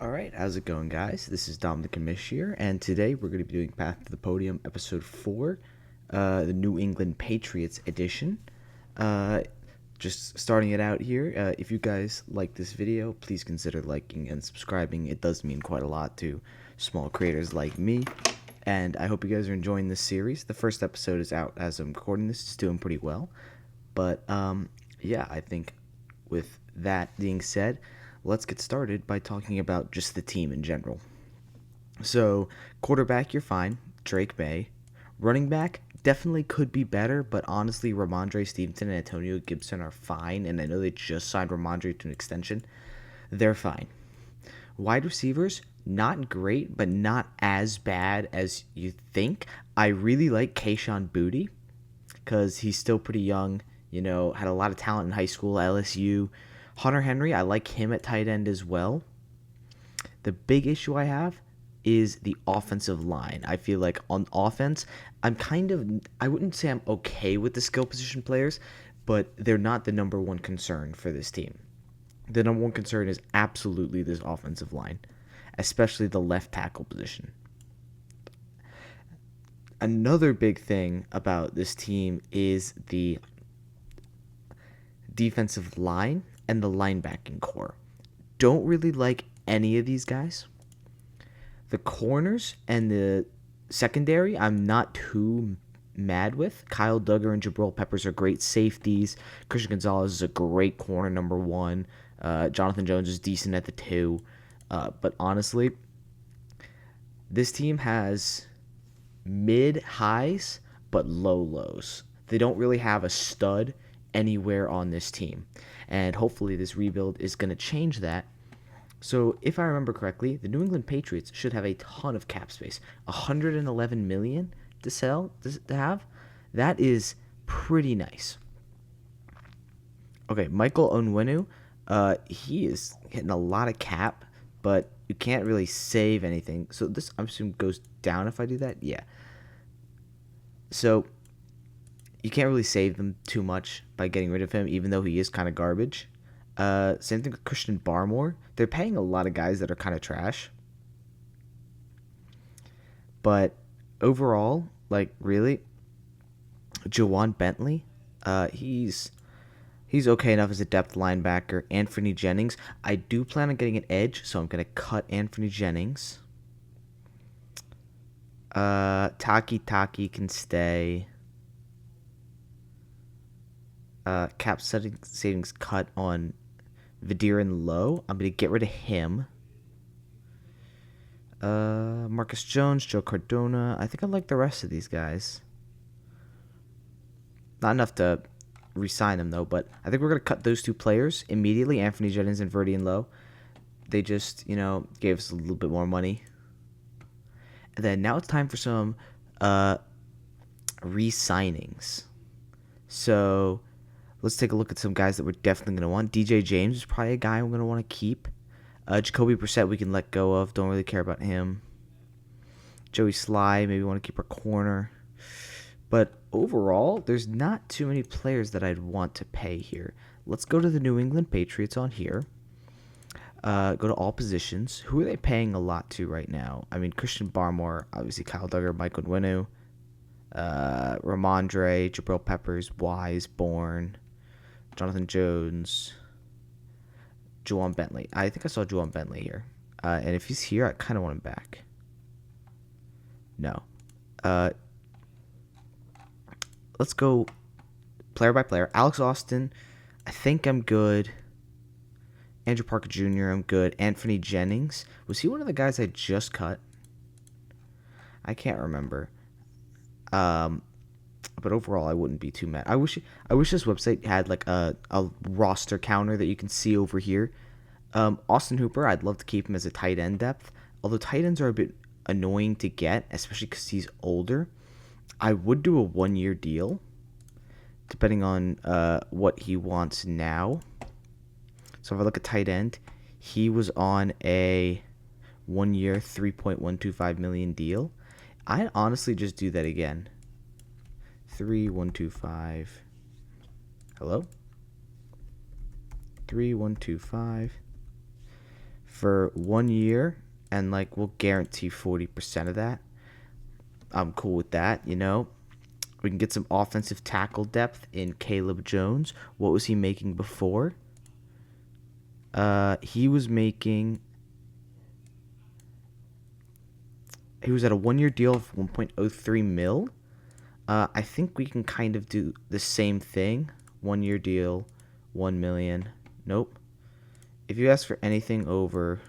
Alright, how's it going, guys? This is Dom The Commish here, and today we're going to be doing Path to the Podium, Episode 4, the New England Patriots edition. Uh, just starting it out here, if you guys like this video, please consider liking and subscribing. It does mean quite a lot to small creators like me, and I hope you guys are enjoying this series. The first episode is out as I'm recording this. It's doing pretty well, but yeah, I think with that being said, let's get started by talking about just the team in general. So, quarterback, you're fine. Drake May. Running back, definitely could be better, but honestly, Ramondre Stevenson and Antonio Gibson are fine, and I know they just signed Ramondre to an extension. They're fine. Wide receivers, not great, but not as bad as you think. I really like Kayshon Boutte because he's still pretty young, had a lot of talent in high school, LSU. Hunter Henry, I like him at tight end as well. The big issue I have is the offensive line. I feel like on offense, I wouldn't say I'm okay with the skill position players, but they're not the number one concern for this team. The number one concern is absolutely this offensive line, especially the left tackle position. Another big thing about this team is the defensive line and the linebacking core. Don't really like any of these guys. The corners and the secondary, I'm not too mad with. Kyle Duggar and Jabril Peppers are great safeties. Christian Gonzalez is a great corner, number one. Jonathan Jones is decent at the two. But honestly, this team has mid highs but low lows. They don't really have a stud anywhere on this team. And hopefully this rebuild is going to change that. So if I remember correctly, the New England Patriots should have a ton of cap space. 111 million to have. That is pretty nice. Okay, Michael Onwenu, he is hitting a lot of cap, but you can't really save anything. So this, I'm assuming, goes down if I do that. Yeah. So you can't really save them too much by getting rid of him, even though he is kind of garbage. Same thing with Christian Barmore. They're paying a lot of guys that are kind of trash. But overall, really, Jawan Bentley, he's okay enough as a depth linebacker. Anthony Jennings, I do plan on getting an edge, so I'm going to cut Anthony Jennings. Taki can stay. Cap savings cut on Vidiran Lowe. I'm going to get rid of him. Marcus Jones, Joe Cardona. I think I like the rest of these guys. Not enough to re-sign them, though, but I think we're going to cut those two players immediately, Anthony Jennings and Vidiran Lowe. They just, gave us a little bit more money. And then now it's time for some re-signings. So let's take a look at some guys that we're definitely going to want. DJ James is probably a guy I'm going to want to keep. Jacoby Brissett we can let go of. Don't really care about him. Joey Sly, maybe want to keep our corner. But overall, there's not too many players that I'd want to pay here. Let's go to the New England Patriots on here. Go to all positions. Who are they paying a lot to right now? I mean, Christian Barmore, obviously Kyle Duggar, Michael Onwenu, Ramondre, Jabril Peppers, Wise, Bourne, Jonathan Jones, Juwan Bentley. I think I saw Juwan Bentley here. And if he's here, I kind of want him back. No. Let's go player by player. Alex Austin, I think I'm good. Andrew Parker Jr., I'm good. Anthony Jennings. Was he one of the guys I just cut? I can't remember. But overall, I wouldn't be too mad. I wish this website had like a roster counter that you can see over here. Austin Hooper, I'd love to keep him as a tight end depth. Although tight ends are a bit annoying to get, especially because he's older. I would do a 1-year deal, depending on what he wants now. So if I look at tight end, he was on a 1-year, $3.125 million deal. I'd honestly just do that again. 3125. Hello? 3125 for 1 year, and like we'll guarantee 40% of that. I'm cool with that, you know. We can get some offensive tackle depth in Caleb Jones. What was he making before? He was at a 1 year deal of 1.03 mil. I think we can kind of do the same thing. 1 year deal, 1 million. Nope. If you ask for anything over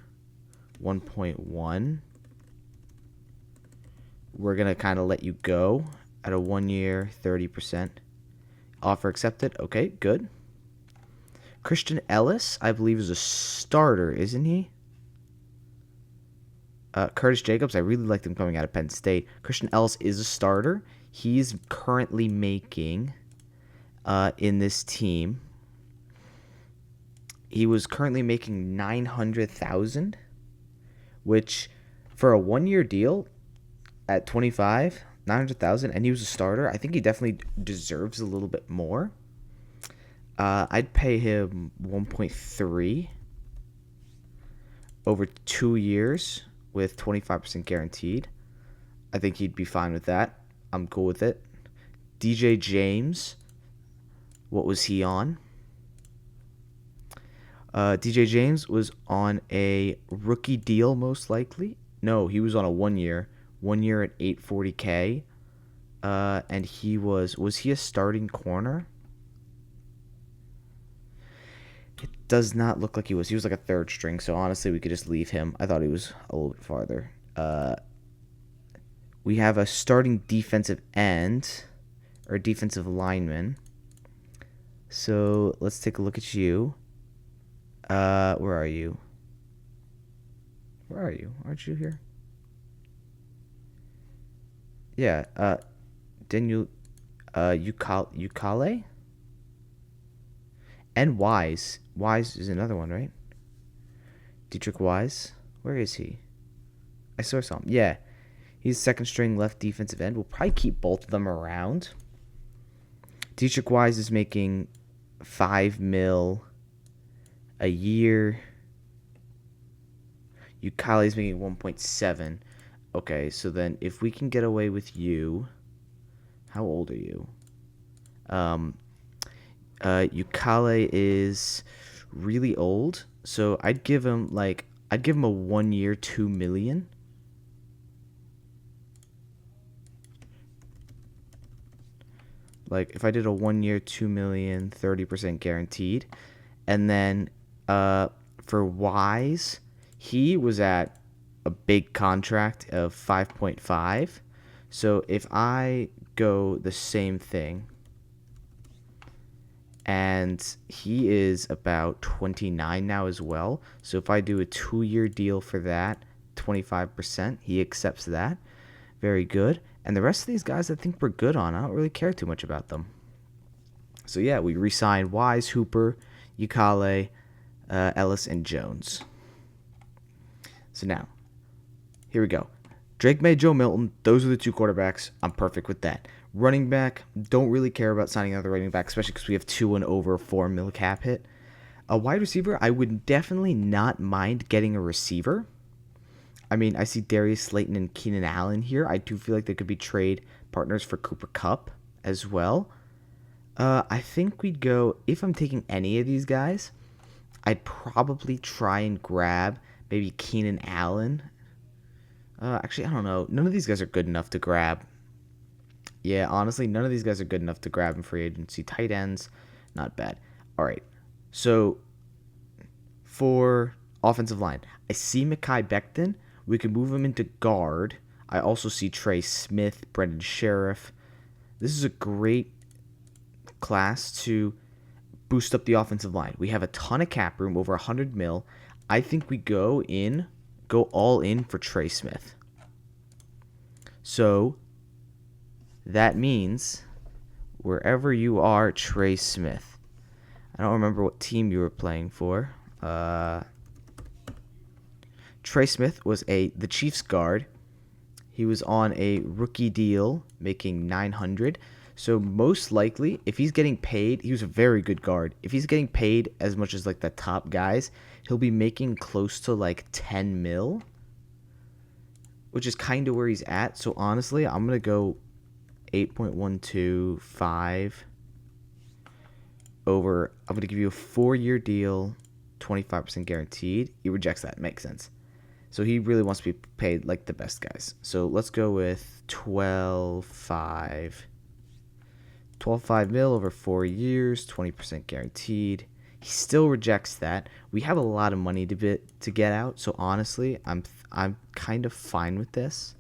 1.1, we're going to kind of let you go at a 1 year, 30%. Offer accepted. Okay, good. Christian Ellis, I believe, is a starter, isn't he? Curtis Jacobs, I really liked him coming out of Penn State. Christian Ellis is a starter. He's currently making, in this team, he was currently making $900,000, which for a 1 year deal at 25, $900,000, and he was a starter. I think he definitely deserves a little bit more. I'd pay him 1.3 over 2 years with 25% guaranteed. I think he'd be fine with that. I'm cool with it. DJ James, what was he on? DJ James was on a rookie deal, most likely. No, he was on a 1 year. 1 year at $840K. And was he a starting corner? It does not look like he was. He was like a third string, so honestly, we could just leave him. I thought he was a little bit farther. We have a starting defensive end, or defensive lineman. So let's take a look at you. Where are you? Where are you? Aren't you here? Yeah, didn't you, Ukale? And Wise. Wise is another one, right? Dietrich Wise. Where is he? I saw him. Yeah. He's second string left defensive end. We'll probably keep both of them around. Dietrich Wise is making $5 million a year. Ukale is making 1.7. Okay, so then if we can get away with you, how old are you? Ukale is really old, so I'd give him a 1 year, 2 million. Like if I did a 1 year, 2 million, 30% guaranteed, and then for Wise, he was at a big contract of 5.5. So if I go the same thing, and he is about 29 now as well. So if I do a 2 year deal for that, 25%, he accepts that. Very good. And the rest of these guys I think we're good on. I don't really care too much about them. So yeah, we re-signed Wise, Hooper, Ukale, Ellis, and Jones. So now, here we go. Drake May, Joe Milton, those are the two quarterbacks. I'm perfect with that. Running back, don't really care about signing another running back, especially because we have 2 and over 4 mil cap hit. A wide receiver, I would definitely not mind getting a receiver. I mean, I see Darius Slayton and Keenan Allen here. I do feel like they could be trade partners for Cooper Kupp as well. I think we'd go, if I'm taking any of these guys, I'd probably try and grab maybe Keenan Allen. Actually, I don't know. None of these guys are good enough to grab. Yeah, honestly, none of these guys are good enough to grab in free agency. Tight ends, not bad. All right, so for offensive line, I see Mekhi Becton. We can move him into guard. I also see Trey Smith, Brendan Sheriff. This is a great class to boost up the offensive line. We have a ton of cap room, over 100 mil. I think we go all in for Trey Smith. So that means wherever you are, Trey Smith. I don't remember what team you were playing for. Trey Smith was the Chiefs guard. He was on a rookie deal, making $900. So most likely, if he's getting paid, he was a very good guard. If he's getting paid as much as like the top guys, he'll be making close to like 10 mil, which is kind of where he's at. So honestly, I'm going to go 8.125 over. I'm going to give you a 4-year deal, 25% guaranteed. He rejects that. Makes sense. So he really wants to be paid like the best guys. So let's go with 12.5. 12.5 mil over 4 years, 20% guaranteed. He still rejects that. We have a lot of money to get out, so honestly, I'm kind of fine with this.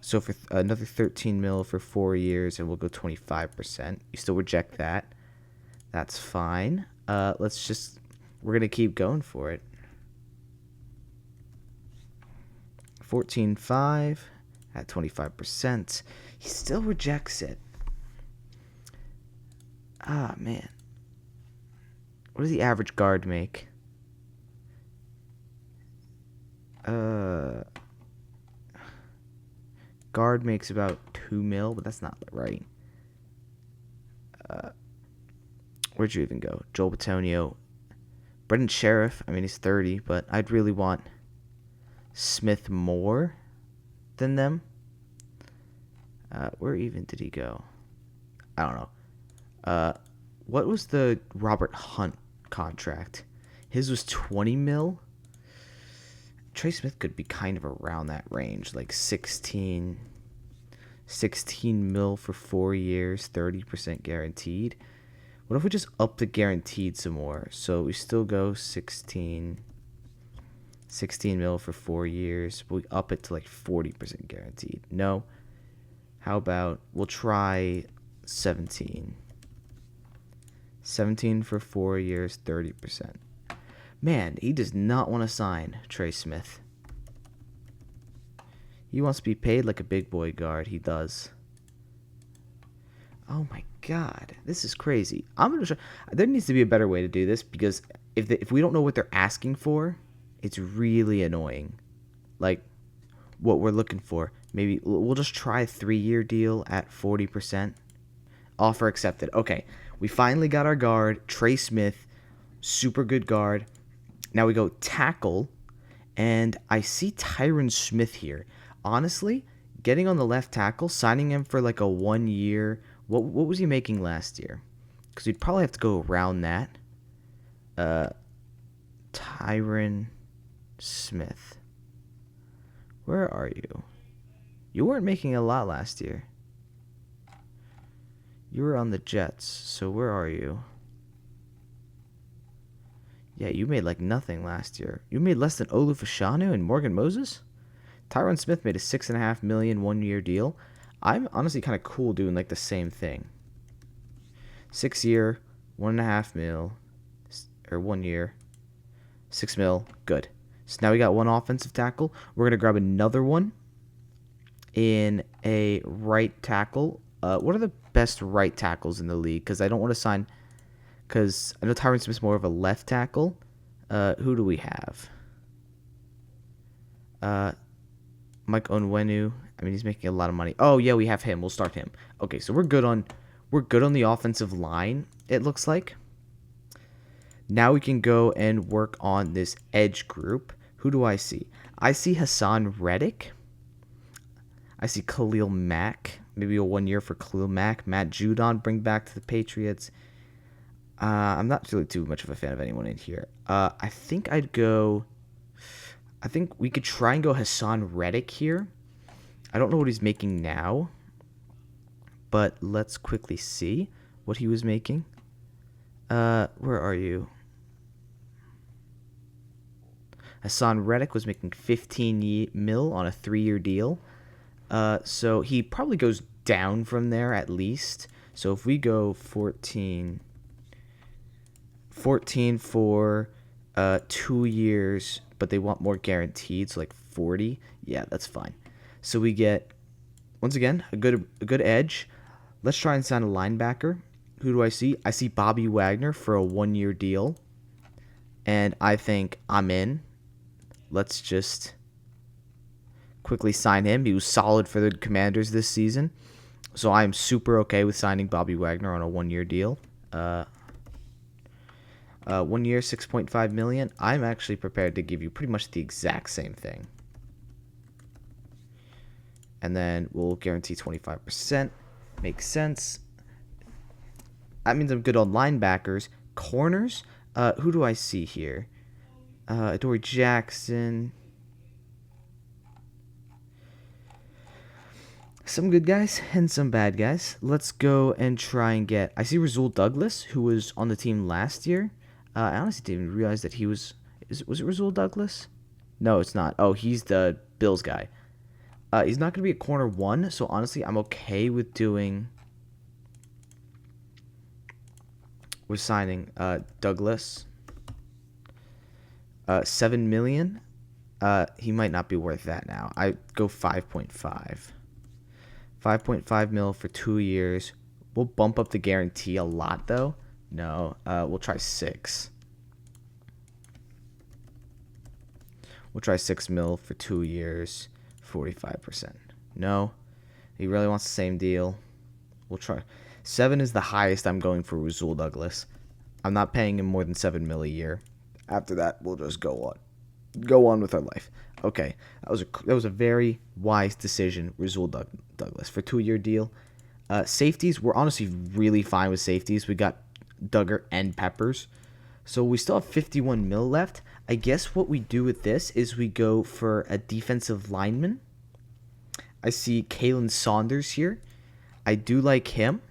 So for another 13 mil for 4 years, and we'll go 25%. You still reject that. That's fine. We're gonna keep going for it. 14.5 at 25%. He still rejects it. Ah, man. What does the average guard make? Guard makes about 2 mil, but that's not right. Where'd you even go? Joel Batonio. Brendan Sheriff. I mean, he's 30, but I'd really want Smith more than them. Where even did he go? I don't know. What was the Robert Hunt contract? His was 20 mil. Trey Smith could be kind of around that range, like 16 mil for 4 years, 30% guaranteed. What if we just up the guaranteed some more? So we still go 16 mil for 4 years, but we up it to like 40% guaranteed. No. How about we'll try 17 for 4 years, 30%. Man, he does not want to sign Trey Smith. He wants to be paid like a big boy guard. He does. Oh my god, this is crazy. I'm gonna try. There needs to be a better way to do this, because if we don't know what they're asking for, it's really annoying. Like what we're looking for. Maybe we'll just try a 3-year deal at 40%. Offer accepted. Okay, we finally got our guard, Trey Smith, super good guard. Now we go tackle, and I see Tyron Smith here. Honestly, getting on the left tackle, signing him for like a 1 year. What was he making last year? Because we'd probably have to go around that. Tyron Smith. Where are you? You weren't making a lot last year. You were on the Jets, so where are you? Yeah, you made like nothing last year. You made less than Olu Fashanu and Morgan Moses? Tyron Smith made a $6.5 million 1-year deal. I'm honestly kind of cool doing like the same thing. 6 year, 1.5 mil, or 1 year, 6 mil, good. So now we got one offensive tackle. We're gonna grab another one in a right tackle. What are the best right tackles in the league? Because I don't want to sign. Because I know Tyron Smith's more of a left tackle. Who do we have? Mike Onwenu. I mean, he's making a lot of money. Oh yeah, we have him. We'll start him. Okay, so we're good on the offensive line, it looks like. Now we can go and work on this edge group. Who do I see? I see Hassan Reddick. I see Khalil Mack. Maybe a 1 year for Khalil Mack. Matt Judon, bring back to the Patriots. I'm not really too much of a fan of anyone in here. I think we could try and go Hassan Reddick here. I don't know what he's making now, but let's quickly see what he was making. Where are you? Hassan Reddick was making 15 mil on a 3-year deal. So he probably goes down from there at least. So if we go 14 for 2 years, but they want more guaranteed, so like 40. Yeah, that's fine. So we get, once again, a good edge. Let's try and sign a linebacker. Who do I see? I see Bobby Wagner for a 1-year deal, and I think I'm in. Let's just quickly sign him. He was solid for the Commanders this season. So I'm super okay with signing Bobby Wagner on a 1-year deal. 1 year, $6.5 million. I'm actually prepared to give you pretty much the exact same thing. And then we'll guarantee 25%. Makes sense. That means I'm good on linebackers. Corners, who do I see here? Adoree Jackson. Some good guys and some bad guys. Let's go and try and get... I see Rasul Douglas, who was on the team last year. I honestly didn't even realize that he was... Was it Rasul Douglas? No, it's not. Oh, he's the Bills guy. He's not going to be a corner 1, so honestly, I'm okay with doing... We're signing Douglas. $7 million. He might not be worth that now. I go 5.5. 5.5 mil for 2 years. We'll bump up the guarantee a lot, though. No, we'll try 6. We'll try 6 mil for 2 years, 45%. No, he really wants the same deal. We'll try 7 is the highest I'm going for Rasul Douglas. I'm not paying him more than 7 mil a year. After that, we'll just go on with our life. Okay, that was a very wise decision, Rasul Douglas, for 2-year deal. Safeties, we're honestly really fine with safeties. We got Duggar and Peppers. So we still have 51 mil left. I guess what we do with this is we go for a defensive lineman. I see Kalen Saunders here. I do like him.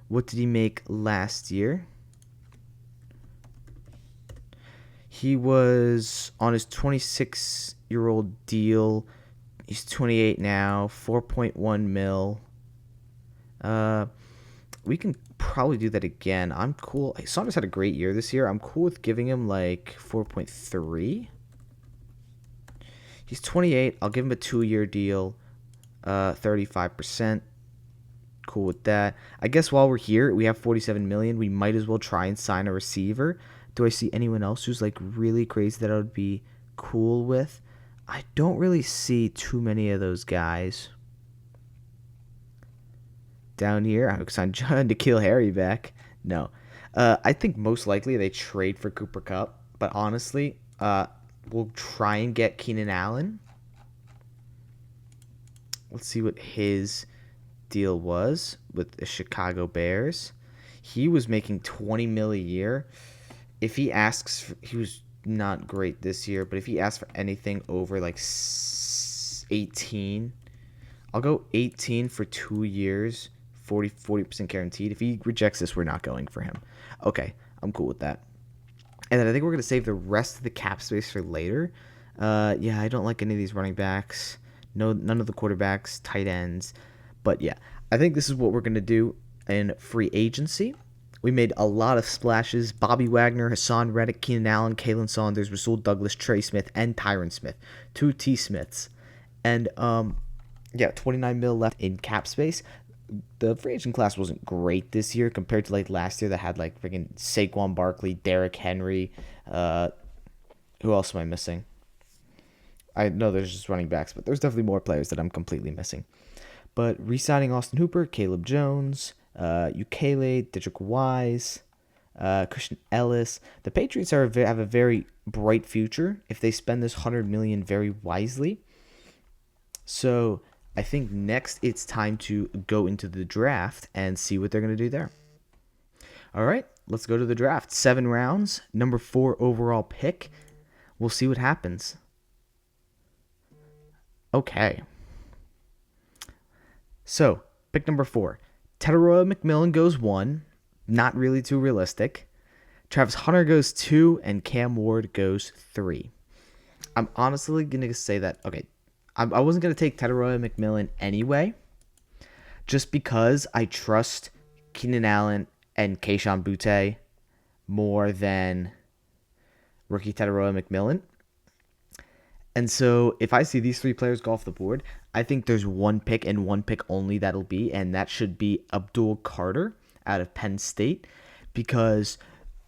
What did he make last year? He was on his 26-year-old deal. He's 28 now, 4.1 mil. We can probably do that again. I'm cool. Saunders had a great year this year. I'm cool with giving him like 4.3. He's 28. I'll give him a 2-year deal, 35%. Cool with that. I guess while we're here, we have 47 million. We might as well try and sign a receiver. Do I see anyone else who's like really crazy that I would be cool with? I don't really see too many of those guys. Down here, I would sign John N'Keal Harry back. No. I think most likely they trade for Cooper Kupp. But honestly, we'll try and get Keenan Allen. Let's see what his deal was with the Chicago Bears. He was making 20 mil a year. If he asks, he was not great this year, but if he asks for anything over like 18, I'll go 18 for 2 years, 40% guaranteed. If he rejects this, we're not going for him. Okay, I'm cool with that. And then I think we're going to save the rest of the cap space for later. Yeah, I don't like any of these running backs. No, none of the quarterbacks, tight ends. But yeah, I think this is what we're going to do in free agency. We made a lot of splashes. Bobby Wagner, Hassan Reddick, Keenan Allen, Kalen Saunders, Rasul Douglas, Trey Smith, and Tyron Smith. 2 T. Smiths. And, yeah, 29 mil left in cap space. The free agent class wasn't great this year compared to, like, last year that had, like, freaking Saquon Barkley, Derrick Henry. Who else am I missing? I know there's just running backs, but there's definitely more players that I'm completely missing. But re-signing Austin Hooper, Caleb Jones, Ukele, Dedrick Wise, Christian Ellis. The Patriots have a very bright future if they spend this $100 million very wisely. So I think next it's time to go into the draft and see what they're going to do there. All right, let's go to the draft. 7 rounds, number 4 overall pick. We'll see what happens. Okay. So, pick number 4. Teteroy McMillan goes 1. Not really too realistic. Travis Hunter goes 2. And Cam Ward goes 3. I'm honestly going to say that, okay, I wasn't going to take Teteroy McMillan anyway. Just because I trust Keenan Allen and Kayshon Boutte more than rookie Teteroy McMillan. And so if I see these 3 players go off the board, I think there's one pick and one pick only that'll be, and that should be Abdul Carter out of Penn State, because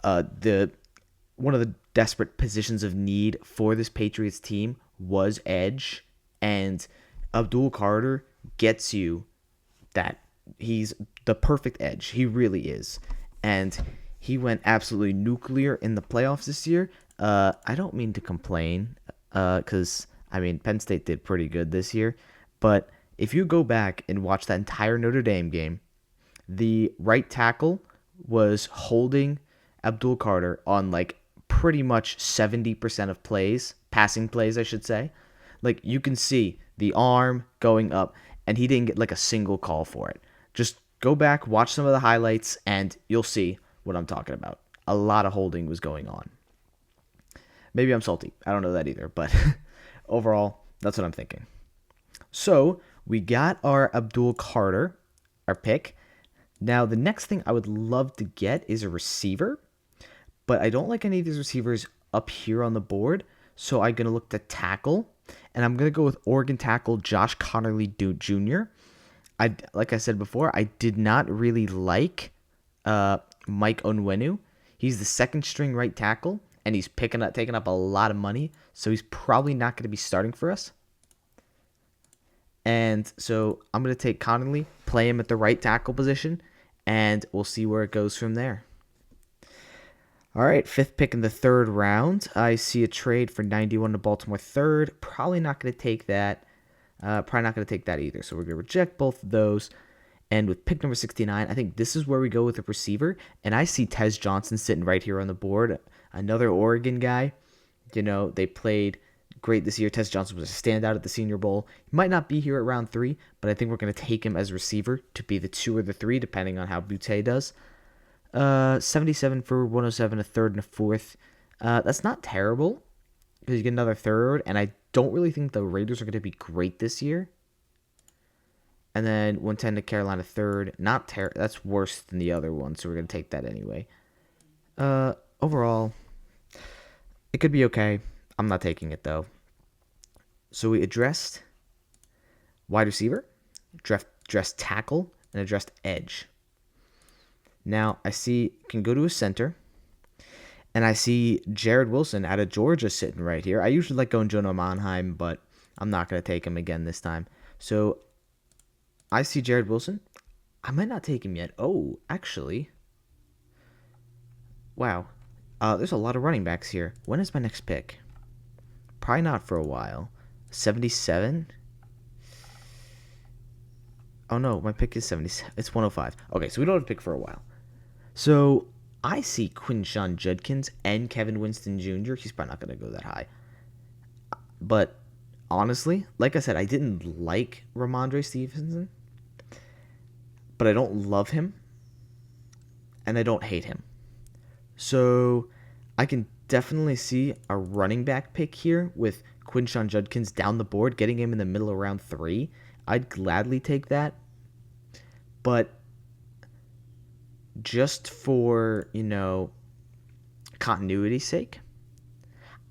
one of the desperate positions of need for this Patriots team was edge, And Abdul Carter gets you that. He's the perfect edge. He really is. And he went absolutely nuclear in the playoffs this year. I don't mean to complain because, I mean, Penn State did pretty good this year. But if you go back and watch that entire Notre Dame game, the right tackle was holding Abdul Carter on like pretty much 70% of plays, passing plays, I should say. Like you can see the arm going up, and he didn't get like a single call for it. Just go back, watch some of the highlights, and you'll see what I'm talking about. A lot of holding was going on. Maybe I'm salty. I don't know that either, but overall, that's what I'm thinking. So we got our Abdul Carter, our pick. Now, the next thing I would love to get is a receiver, but I don't like any of these receivers up here on the board, so I'm going to look to tackle, and I'm going to go with Oregon tackle Josh Connerly Jr. Like I said before, I did not really like Mike Onwenu. He's the second string right tackle, and he's taking up a lot of money, so he's probably not going to be starting for us. And so I'm going to take Connerly, play him at the right tackle position, and we'll see where it goes from there. All right, 5th pick in the 3rd round. I see a trade for 91 to Baltimore 3rd. Probably not going to take that. Probably not going to take that either. So we're going to reject both of those. And with pick number 69, I think this is where we go with a receiver. And I see Tez Johnson sitting right here on the board. Another Oregon guy. You know, they played great this year. Tez Johnson was a standout at the Senior Bowl. He might not be here at round 3, but I think we're going to take him as a receiver to be the 2 or the 3, depending on how Butte does. 77 for 107, a 3rd and a 4th. That's not terrible because you get another 3rd, and I don't really think the Raiders are going to be great this year. And then 110 to Carolina 3rd. Not terrible. That's worse than the other one, so we're going to take that anyway. Overall, it could be okay. I'm not taking it, though. So we addressed wide receiver, addressed tackle, and addressed edge. Now, I see, can go to a center, and I see Jared Wilson out of Georgia sitting right here. I usually like going Jonah Monheim, but I'm not going to take him again this time. So, I see Jared Wilson. I might not take him yet. Oh, actually. Wow. There's a lot of running backs here. When is my next pick? Probably not for a while. 77? Oh, no, my pick is 77. It's 105. Okay, so we don't have a pick for a while. So, I see Quinshon Judkins and Kevin Winston Jr. He's probably not going to go that high. But, honestly, like I said, I didn't like Ramondre Stevenson. But I don't love him. And I don't hate him. So, I can definitely see a running back pick here with Quinshon Judkins down the board, getting him in the middle of round 3. I'd gladly take that. But just for, continuity's sake,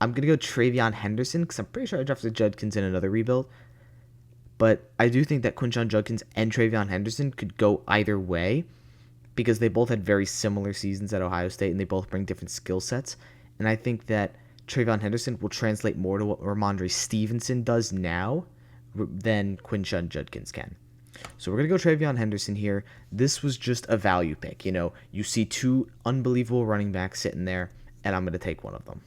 I'm going to go Travion Henderson because I'm pretty sure I drafted Judkins in another rebuild. But I do think that Quinshon Judkins and Travion Henderson could go either way because they both had very similar seasons at Ohio State and they both bring different skill sets. And I think that Travion Henderson will translate more to what Ramondre Stevenson does now than Quinshon Judkins can. So we're going to go Travion Henderson here. This was just a value pick. You see 2 unbelievable running backs sitting there, and I'm going to take one of them.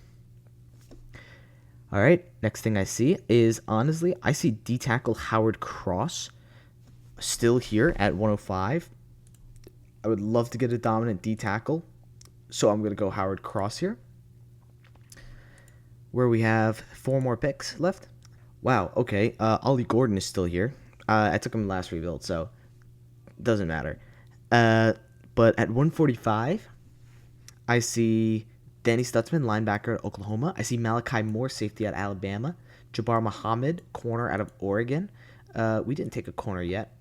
All right, next thing I see is, honestly, I see D-tackle Howard Cross still here at 105. I would love to get a dominant D-tackle, so I'm going to go Howard Cross here. Where we have 4 more picks left. Wow, okay, Ollie Gordon is still here. I took him last rebuild, so it doesn't matter. But at 145, I see Danny Stutzman, linebacker at Oklahoma. I see Malachi Moore, safety at Alabama. Jabbar Muhammad, corner out of Oregon. We didn't take a corner yet.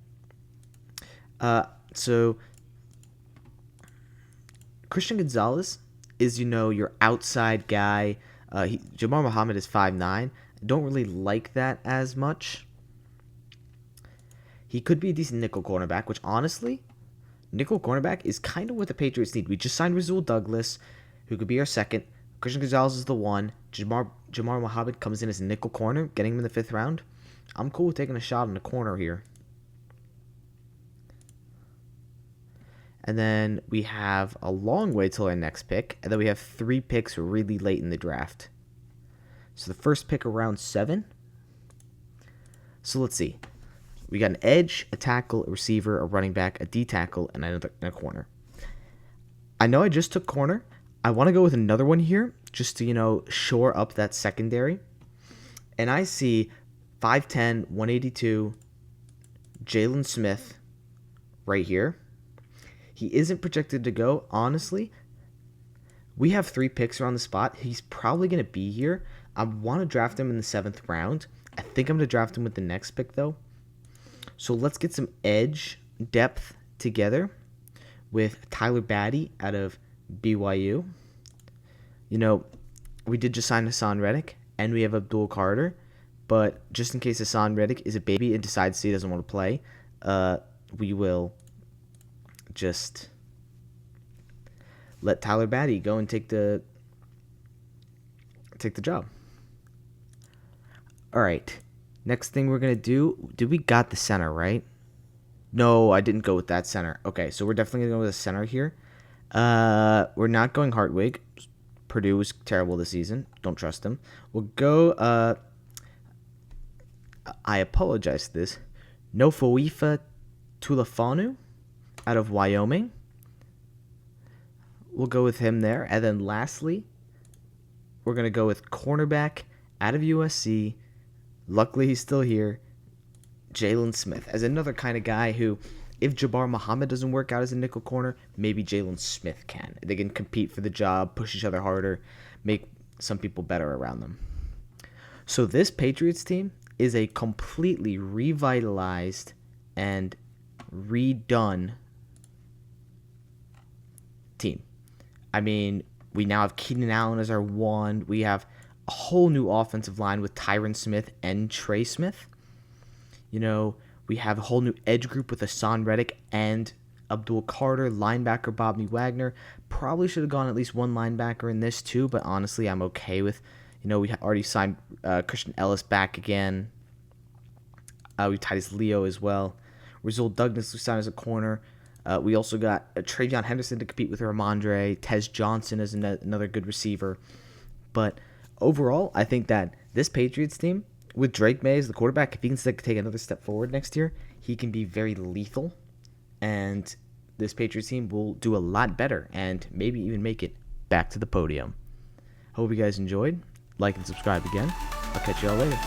So Christian Gonzalez is, your outside guy. Jabbar Muhammad is 5'9". I don't really like that as much. He could be a decent nickel cornerback, which honestly, nickel cornerback is kind of what the Patriots need. We just signed Rasul Douglas, who could be our second. Christian Gonzalez is the 1. Jamar Muhammad comes in as a nickel corner, getting him in the 5th round. I'm cool with taking a shot in the corner here. And then we have a long way till our next pick. And then we have 3 picks really late in the draft. So the first pick around 7. So let's see. We got an edge, a tackle, a receiver, a running back, a D tackle, and a corner. I know I just took corner. I want to go with another one here just to, shore up that secondary. And I see 5'10", 182, Jalen Smith right here. He isn't projected to go. Honestly, we have 3 picks around the spot. He's probably going to be here. I want to draft him in the 7th round. I think I'm going to draft him with the next pick, though. So let's get some edge depth together with Tyler Batty out of BYU. We did just sign Hassan Reddick, and we have Abdul Carter. But just in case Hassan Reddick is a baby and decides he doesn't want to play, we will just let Tyler Batty go and take the job. All right. Next thing we're going to do, we got the center, right? No, I didn't go with that center. Okay, so we're definitely going to go with a center here. We're not going Hartwig. Purdue was terrible this season. Don't trust him. We'll go, I apologize for this, Nofoifa Tulafanu out of Wyoming. We'll go with him there. And then lastly, we're going to go with cornerback out of USC. Luckily, he's still here. Jalen Smith as another kind of guy who, if Jabbar Muhammad doesn't work out as a nickel corner, maybe Jalen Smith can. They can compete for the job, push each other harder, make some people better around them. So this Patriots team is a completely revitalized and redone team. I mean, we now have Keenan Allen as our 1. We have a whole new offensive line with Tyron Smith and Trey Smith. We have a whole new edge group with Hassan Reddick and Abdul Carter, linebacker Bobby Wagner. Probably should have gone at least one linebacker in this too, but honestly, I'm okay with, we already signed Christian Ellis back again. We tied his Leo as well. Rizal Douglas we signed as a corner. We also got Travion Henderson to compete with Ramondre. Tez Johnson is another good receiver. But overall, I think that this Patriots team, with Drake May as the quarterback, if he can take another step forward next year, he can be very lethal. And this Patriots team will do a lot better and maybe even make it back to the podium. Hope you guys enjoyed. Like and subscribe again. I'll catch you all later.